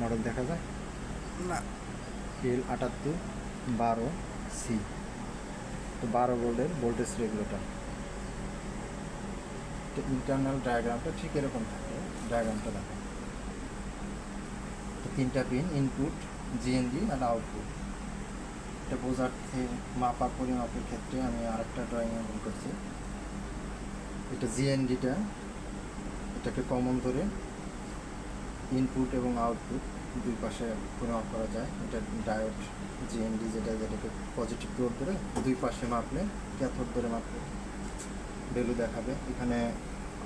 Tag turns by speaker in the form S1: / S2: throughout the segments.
S1: Model দেখা যায়
S2: না।
S1: L7812C, তো 12 ভোল্টের ভোল্টেজ রেগুলেটর। তো ইন্টারনাল ডায়াগ্রামটা ঠিক এরকম থাকে, ডায়াগ্রামটা দেখো। তো 3টা পিন, ইনপুট, জিএনডি আর আউটপুট। এটা বোঝার্থে মাপার পরিমাপের ক্ষেত্রে আমি আরেকটা ড্রয়িং অঙ্কন করছি। এটা জিএনডিটা, এটাকে কমন ধরে ইনপুট এবং আউটপুট দুই পাশে পরিমাপ করা যায়। এটা ডায়োড জিএনডি, যেটাকে পজিটিভ গ্রোথ ধরে দুই পাশে মাপলে, ক্যাথোড ধরে মাপলে ভ্যালু দেখাবে। এখানে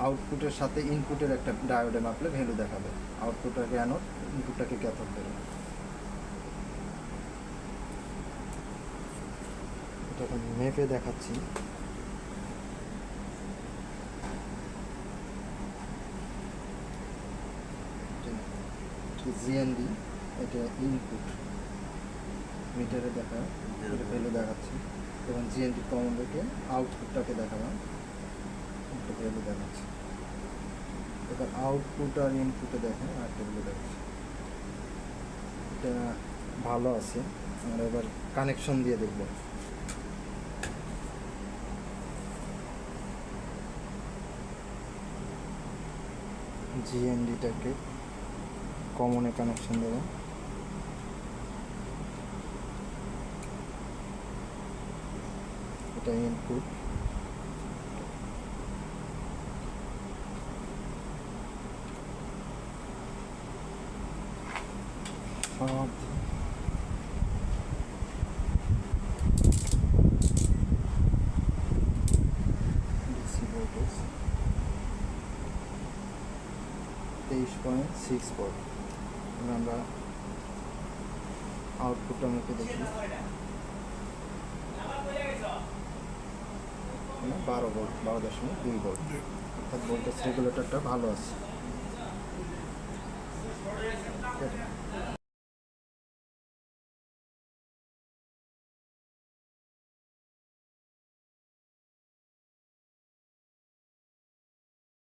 S1: আউটপুটের সাথে ইনপুটের একটা ডায়োডে মাপলে ভ্যালু দেখাবে। আউটপুটটাকে অ্যানোড, ইনপুটটাকে ক্যাথোড ধরে। এটা মেপে দেখাচ্ছি। জিএনডি, এটা ইনপুট, মিটারে দেখা এটা ভ্যালু দেখাচ্ছে, এবং জিএনডি কমন রেখে আউটপুটটাকে দেখালাম, একটা ভ্যালু দেখাচ্ছে। এবার আউটপুট আর ইনপুটে দেখেন আরেকটা ভ্যালু দেখাচ্ছে। এটা ভালো আছে। আমরা এবার কানেকশন দিয়ে দেখব। জিএনডিটাকে কমনে কানেকশন দেব। এটা ইনপুট, সব ডিসি ভোল্টেজ 23.6 ভোল্ট। আমরা আউটপুটটা মুখে দেখি, 12 ভোল্ট, 12.2 ভোল্ট। অর্থাৎ ভোল্টেজ রেগুলেটরটা ভালো আছে।